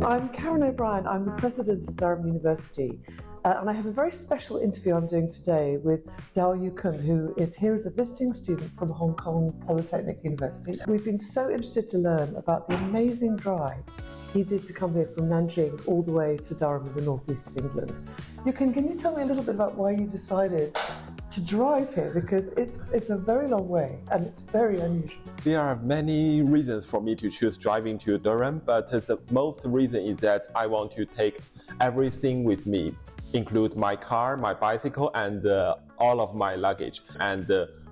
I'm Karen O'Brien. I'm the president of Durham University, and I have a very special interview I'm doing today with Tao Yukun, who is here as a visiting student from Hong Kong Polytechnic University. We've been so interested to learn about the amazing drive he did to come here from Nanjing all the way to Durham in the northeast of England. Yukun, can you tell me a little bit about why you decided to drive here? Because it's a very long way and it's very unusual. There are many reasons for me to choose driving to Durham, but the most reason is that I want to take everything with me, include my car, my bicycle, and all of my luggage. And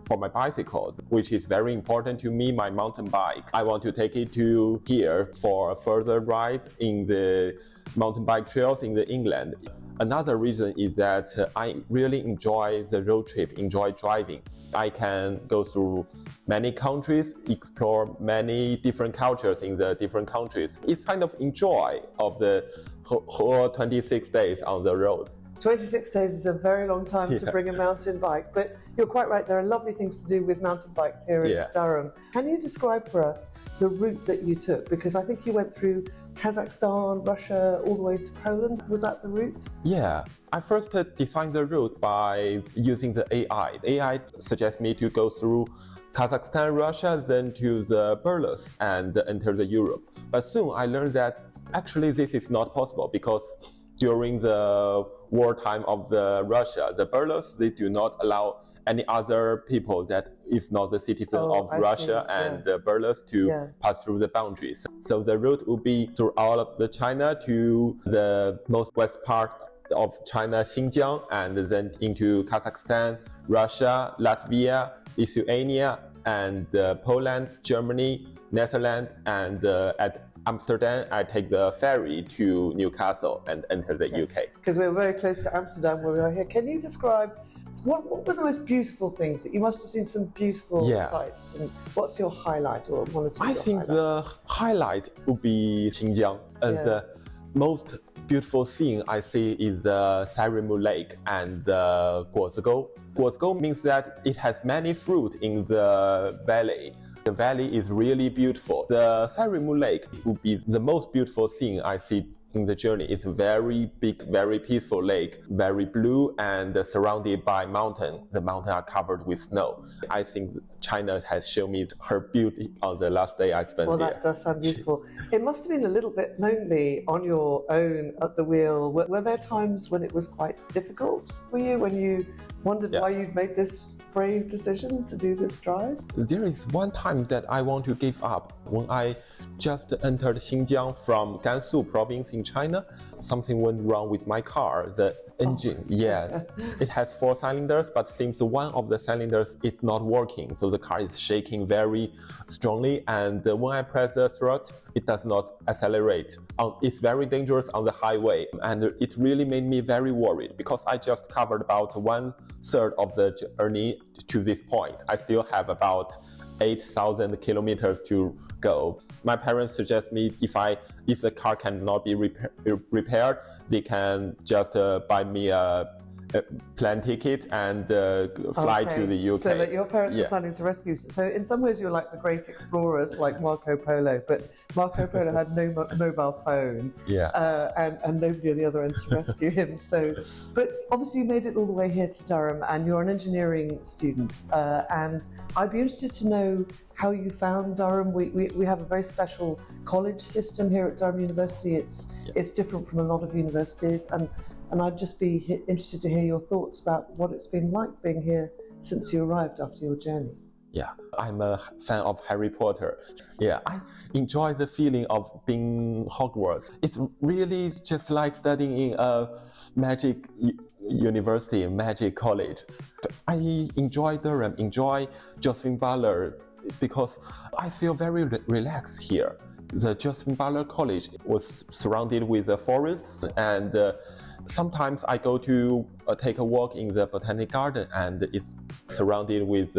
for my bicycle, which is very important to me, my mountain bike, I want to take it to here for a further ride in the mountain bike trails in England. Another reason is that I really enjoy the road trip, enjoy driving. I can go through many countries, explore many different cultures in the different countries. It's kind of enjoy of the whole 26 days on the road. 26 days is a very long time to bring a mountain bike, but you're quite right, there are lovely things to do with mountain bikes here in Durham. Can you describe for us the route that you took? Because I think you went through Kazakhstan, Russia, all the way to Poland. Was that the route? Yeah, I first designed the route by using the AI. The AI suggests me to go through Kazakhstan, Russia, then to the Belarus and enter the Europe. But soon I learned that actually this is not possible because during the wartime of Russia, the Belarus, they do not allow any other people that is not the citizen of Russia and Belarus to pass through the boundaries. So the route will be through all of the China to the most west part of China, Xinjiang, and then into Kazakhstan, Russia, Latvia, Lithuania, and Poland, Germany, Netherlands, and at Amsterdam, I take the ferry to Newcastle and enter the UK. Because we're very close to Amsterdam where we are here. Can you describe what were the most beautiful things that you must have seen some beautiful sights? And what's your highlight or one or two? I think the highlight would be Xinjiang. The most beautiful thing I see is the Sarimu Lake and the Guozigou. Guozigou means that it has many fruit in the valley. The valley is really beautiful. The Sarimu Lake would be the most beautiful thing I see in the journey. It's a very big, very peaceful lake, very blue and surrounded by mountains. The mountains are covered with snow. I think China has shown me her beauty on the last day I spent here. Well, there. that does sound beautiful. It must have been a little bit lonely on your own at the wheel. Were there times when it was quite difficult for you, when you wondered why you'd made this brave decision to do this drive? There is one time that I want to give up. When I just entered Xinjiang from Gansu province in China, something went wrong with my car. The engine, it has 4 cylinders, but since one of the cylinders is not working, so the car is shaking very strongly, and when I press the throttle, it does not accelerate. It's very dangerous on the highway, and it really made me very worried because I just covered about 1/3 of the journey to this point. I still have about 8,000 kilometers to go. My parents suggest me if the car cannot be repaired, they can just buy me a plane ticket and fly to the UK. So that your parents are planning to rescue you. So in some ways you're like the great explorers like Marco Polo, but Marco Polo had no mobile phone and nobody on the other end to rescue him. But obviously you made it all the way here to Durham and you're an engineering student and I'd be interested to know how you found Durham. We have a very special college system here at Durham University. It's different from a lot of universities and I'd just be interested to hear your thoughts about what it's been like being here since you arrived after your journey. Yeah, I'm a fan of Harry Potter. Yeah, I enjoy the feeling of being Hogwarts. It's really just like studying in a magic university, magic college. I enjoy Durham, enjoy Josephine Butler because I feel very relaxed here. The Josephine Butler College was surrounded with a forest and sometimes I go to take a walk in the botanic garden and it's surrounded with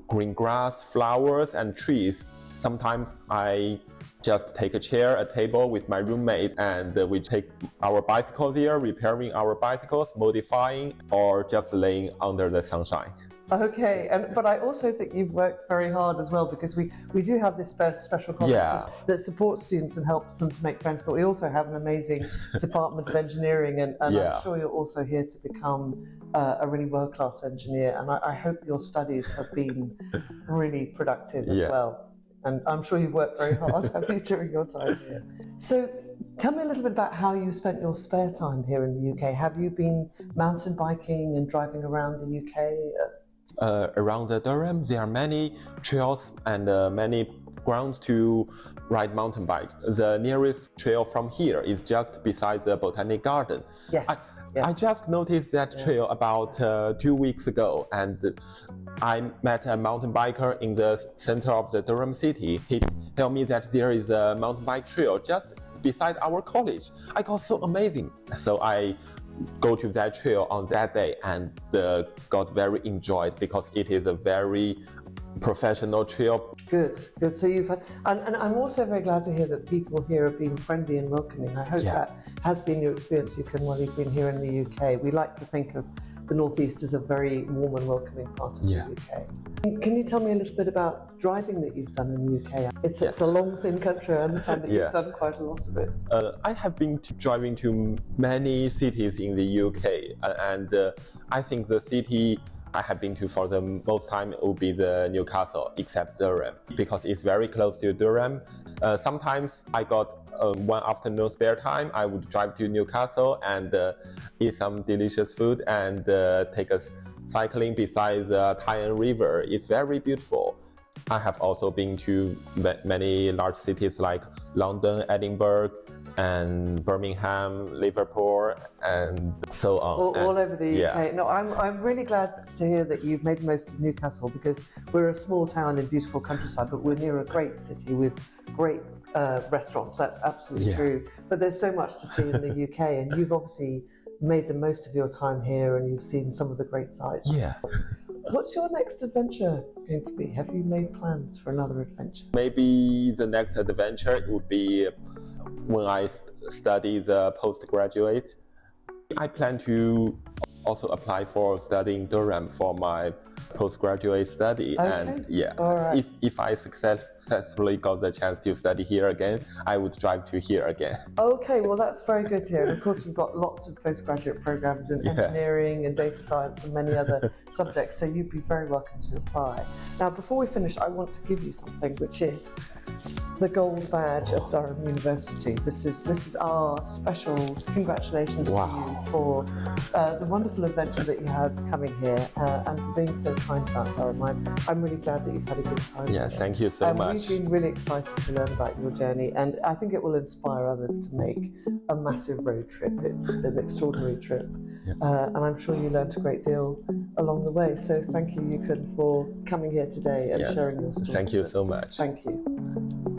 green grass, flowers and trees. Sometimes I just take a chair, a table with my roommate and we take our bicycles here, repairing our bicycles, modifying or just laying under the sunshine. Okay, but I also think you've worked very hard as well, because we do have this special college that supports students and helps them to make friends, but we also have an amazing Department of Engineering, and I'm sure you're also here to become a really world-class engineer, and I hope your studies have been really productive as well. And I'm sure you've worked very hard, have you, during your time here? So tell me a little bit about how you spent your spare time here in the UK. Have you been mountain biking and driving around the UK? Around the Durham, there are many trails and many grounds to ride mountain bike. The nearest trail from here is just beside the Botanic Garden. Yes. I just noticed that trail about 2 weeks ago, and I met a mountain biker in the center of the Durham city. He told me that there is a mountain bike trail just beside our college. I got so amazing. So I go to that trail on that day and got very enjoyed, because it is a very professional trail. Good. So you've had, and I'm also very glad to hear that people here have been friendly and welcoming. I hope that has been your experience, Yukun, while you've been here in the UK. We like to think of the Northeast as a very warm and welcoming part of the UK. Can you tell me a little bit about driving that you've done in the UK? It's a long, thin country. I understand that you've done quite a lot of it. I have been driving to many cities in the UK, and I think the city I have been to for the most time it would be the Newcastle, except Durham, because it's very close to Durham. Sometimes I got one afternoon spare time, I would drive to Newcastle and eat some delicious food and take a cycling beside the Tyne River. It's very beautiful. I have also been to many large cities like London, Edinburgh, and Birmingham, Liverpool, and so on. All over the UK. No, I'm really glad to hear that you've made the most of Newcastle, because we're a small town in beautiful countryside, but we're near a great city with great restaurants. That's absolutely true. But there's so much to see in the UK, and you've obviously made the most of your time here, and you've seen some of the great sights. Yeah. What's your next adventure going to be? Have you made plans for another adventure? Maybe the next adventure would be when I study the postgraduate. I plan to also apply for studying Durham for my postgraduate study. And if I successfully got the chance to study here again, I would drive to here again. Okay, well that's very good to hear. And of course we've got lots of postgraduate programs in engineering and data science and many other subjects, so you'd be very welcome to apply. Now before we finish, I want to give you something, which is the gold badge of Durham University. This is our special congratulations to you for the wonderful adventure that you had coming here and for being so kind about Durham. I'm really glad that you've had a good time here. Thank you so much. We've been really excited to learn about your journey, and I think it will inspire others to make a massive road trip. It's an extraordinary trip, and I'm sure you learned a great deal along the way. So thank you, Yukun, for coming here today and sharing your story. Thank you so much. Thank you.